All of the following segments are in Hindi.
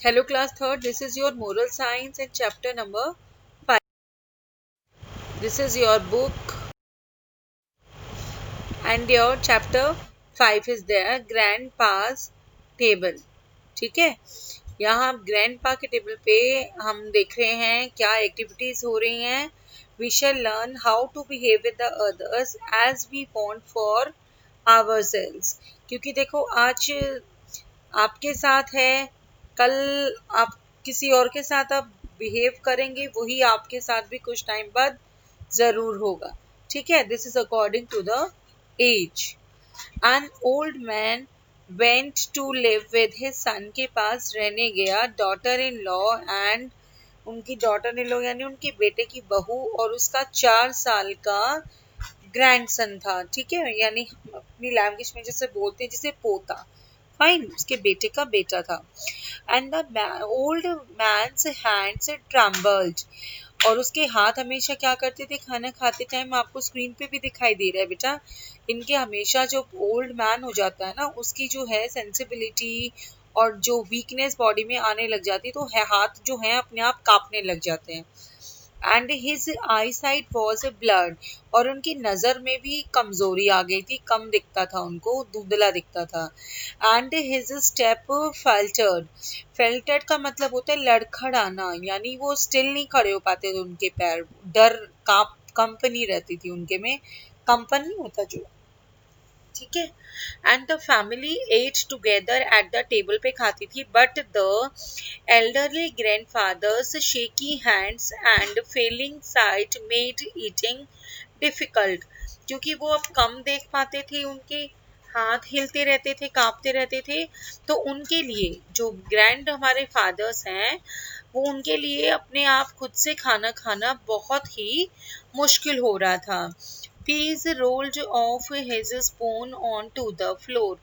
Hello class third, this is your moral science and chapter number 5. This is your book and your chapter 5 is there, grandpa's table. ठीक है, यहाँ आप grandpa के टेबल पे हम देख रहे हैं क्या एक्टिविटीज हो रही हैं. We shall learn how to behave with the others as we want for ourselves. क्योंकि देखो आज आपके साथ है, कल आप किसी और के साथ आप बिहेव करेंगे, वही आपके साथ भी कुछ टाइम बाद जरूर होगा. ठीक है, this is according to the age. An old man went to live with his son, के पास रहने गया डॉटर इन लॉ एंड उनकी डॉटर इन लॉ यानी उनके बेटे की बहू और उसका 4 साल का ग्रैंडसन था. ठीक है, यानी अपनी लैंग्वेज में जैसे बोलते हैं जिसे पोता, फाइन, उसके बेटे का बेटा था. And the old man's hands trembled, और उसके हाथ हमेशा क्या करते थे खाना खाते टाइम, आपको स्क्रीन पे भी दिखाई दे रहा है बेटा, इनके हमेशा जो ओल्ड मैन हो जाता है ना, उसकी जो है सेंसिबिलिटी और जो वीकनेस बॉडी में आने लग जाती है, तो हाथ जो है अपने आप कांपने लग जाते हैं. And his I site was blood, और उनकी नज़र में भी कमजोरी आ गई थी, कम दिखता था उनको, धुंधला दिखता था. एंड हिज स्टेप फेल्टर्ड, फेल्टर्ड का मतलब होता है लड़खड़ाना, यानी वो स्टिल नहीं खड़े हो पाते थे, उनके पैर डर कंपनी रहती थी उनके में, कंपन नहीं होता जो, ठीक है. And the family ate together at the table पे खाती थी, but the elderly grandfather's shaky hands and failing sight made eating difficult, क्योंकि वो अब कम देख पाते थे, उनके हाथ हिलते रहते थे, कांपते रहते थे, तो उनके लिए जो ग्रैंड हमारे फादर्स हैं, वो उनके लिए अपने आप खुद से खाना खाना बहुत ही मुश्किल हो रहा था. Peas rolled off his spoon on to the floor,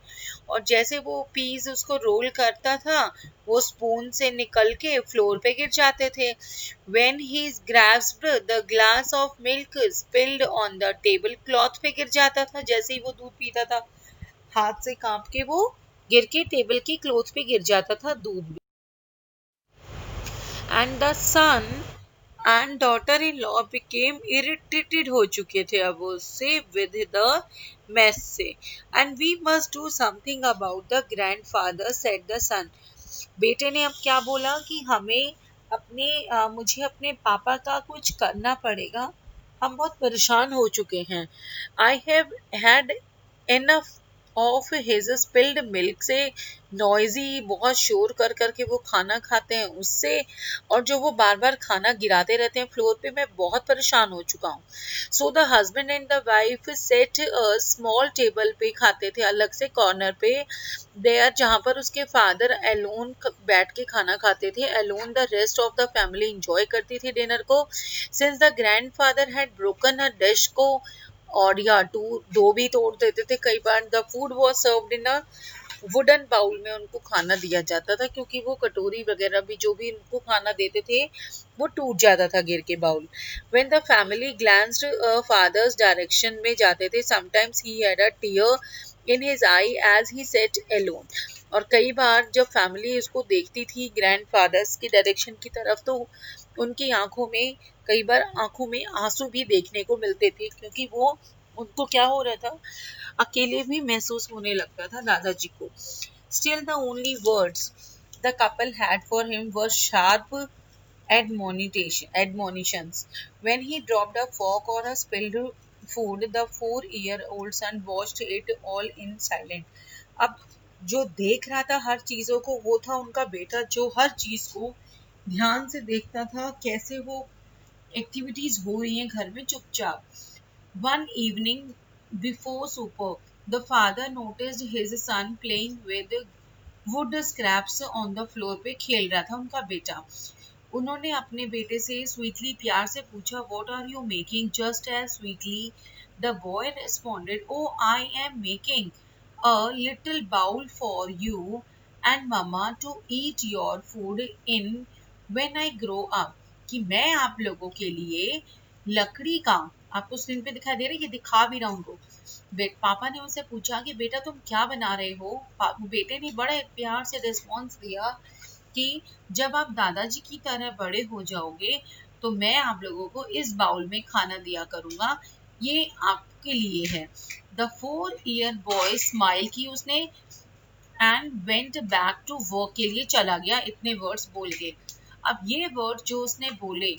और जैसे वो पीस उसको रोल करता था, वो स्पून से निकल के फ्लोर पे गिर जाते थे. When he grasped the glass of milk spilled on the table cloth पे गिर जाता था, जैसे ही वो दूध पीता था हाथ से कांप के वो गिर के टेबल की क्लॉथ पे गिर जाता था दूध. And the son and daughter in law became irritated हो चुके थे अब उससे विद द मेस से. And we must do something about the grandfather said the son, बेटे ने अब क्या बोला कि हमें मुझे अपने पापा का कुछ करना पड़ेगा, हम बहुत परेशान हो चुके हैं. I have had enough of his spilled milk से, नॉइजी बहुत शोर कर करके वो खाना खाते हैं उससे, और जो वो बार बार खाना गिराते रहते हैं फ्लोर पे, मैं बहुत परेशान हो चुका हूँ. So the husband and the wife set a small table पे खाते थे अलग से कॉर्नर पे, देयर जहाँ पर उसके फादर अलोन बैठ के खाना खाते थे, alone the rest of the family enjoy करती थी डिनर को. Since the grandfather had broken a dish को, और या दो भी तोड़ देते थे कई बार. The food was served in a wooden bowl में उनको खाना दिया जाता था, क्योंकि वो कटोरी वगैरह भी जो भी उनको खाना देते थे वो टूट जाता था गिर के bowl. When the family glanced father's direction में जाते थे, sometimes he had a tear in his eye as he sat alone, और कई बार जब फैमिली उसको देखती थी ग्रैंडफादर्स की डायरेक्शन की तरफ, तो उनकी आंखों में कई बार आंखों में आंसू भी देखने को मिलते थे, क्योंकि वो उनको क्या हो रहा था, अकेले भी महसूस होने लगता था दादाजी को. Still the only words the couple had for him were sharp admonitions. When he dropped a fork or a spilled food, the 4-year-old son watched it all in silence. अब जो देख रहा था हर चीजों को, वो था उनका बेटा, जो हर चीज को ध्यान से देखता था, कैसे वो एक्टिविटीज हो रही हैं घर में चुपचाप. One evening before supper, the father noticed his son playing with wood scraps on the floor पे खेल रहा था उनका बेटा. उन्होंने अपने बेटे से स्वीटली प्यार से पूछा, what are you making? Just as sweetly the boy responded, oh I am making a little bowl for you and mama to eat your food in when I grow up, कि मैं आप लोगों के लिए लकड़ी का, आपको स्क्रीन पे दिखाई दे रहा है, ये दिखा भी रहा हूँ उनको. पापा ने उनसे पूछा कि बेटा तुम क्या बना रहे हो? बेटे ने बड़े प्यार से रिस्पॉन्स दिया कि जब आप दादाजी की तरह बड़े हो जाओगे तो मैं आप लोगों को इस बाउल में खाना दिया करूंगा, ये आपके लिए है। द 4-year बॉय स्माइल की उसने and went back to work के लिए चला गया इतने वर्ड्स बोल के। अब ये वर्ड जो उसने बोले,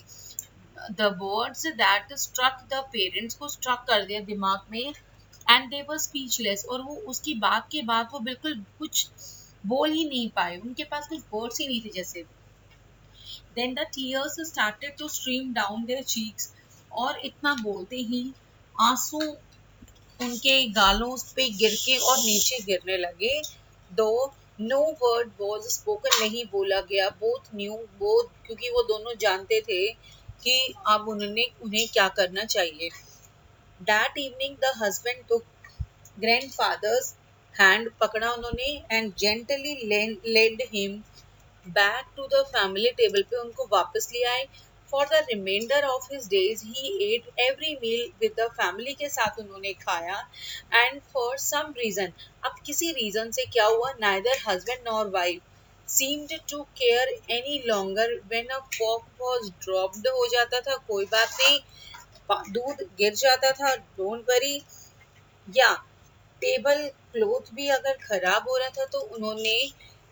the words that struck the parents को स्ट्रक कर दिया दिमाग में, एंड दे वर स्पीचलेस, और वो उसकी बात के बाद वो बिल्कुल कुछ बोल ही नहीं पाए, उनके पास कुछ वर्ड्स ही नहीं थे जैसे। Then the tears started to stream down their cheeks, और इतना बोलते ही आंसू उनके गालों पे गिर के और नीचे गिरने लगे। दो नो वर्ड वॉज स्पोकन, नहीं बोला गया। बोथ न्यू, बोथ, क्योंकि वो दोनों जानते थे कि अब उन्हें क्या करना चाहिए। That evening the husband took grandfather's hand, पकड़ा उन्होंने, and gently led him back to the family table पे उनको वापस ले आए। For the remainder of his days he ate every meal with the family, के साथ उन्होंने खाया। एंड फॉर सम रीजन, अब किसी रीजन से क्या हुआ, neither husband nor wife seemed to care any longer when a fork was dropped, हो जाता था कोई बात नहीं, दूध गिर जाता था डोंट वरी, या टेबल क्लॉथ भी अगर खराब हो रहा था तो उन्होंने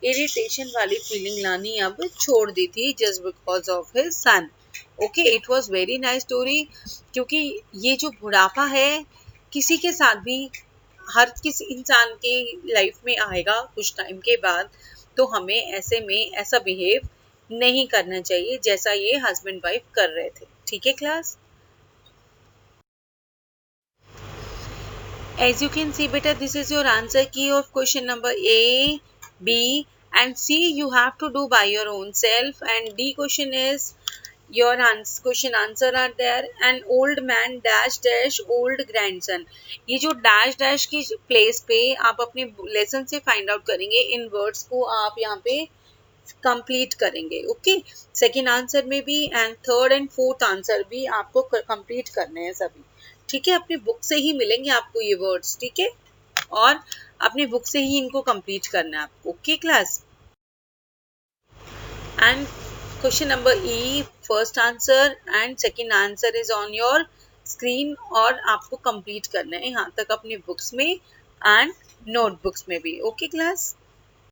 इरिटेशन वाली फीलिंग लानी अब छोड़ दी थी, just because of his son. Okay, it was very nice story, क्योंकि ये जो बुढ़ापा है किसी के साथ भी, हर किसी इंसान के लाइफ में आएगा कुछ टाइम के बाद, तो हमें ऐसे में ऐसा बिहेव नहीं करना चाहिए जैसा ये हस्बैंड वाइफ कर रहे थे। ठीक है class? As you can see beta, this is your answer key of question number A, B and C you have to do by your own self, and D question is your question answer are there. An old man dash dash old grandson, ये जो dash dash की प्लेस पे आप अपने लेसन से फाइंड आउट करेंगे, इन वर्ड्स को आप यहाँ पे कंप्लीट करेंगे। ओके, सेकेंड आंसर में भी and third and fourth answer भी आपको कंप्लीट करने हैं सभी। ठीक है, अपनी बुक से ही मिलेंगे आपको ये वर्ड्स, ठीक है, और अपनी बुक से ही इनको कंप्लीट करना है आपको। Okay class? And question number E, first answer and second answer is on your screen, और आपको कंप्लीट करना है यहाँ तक अपनी बुक्स में एंड नोटबुक्स में भी। Okay class?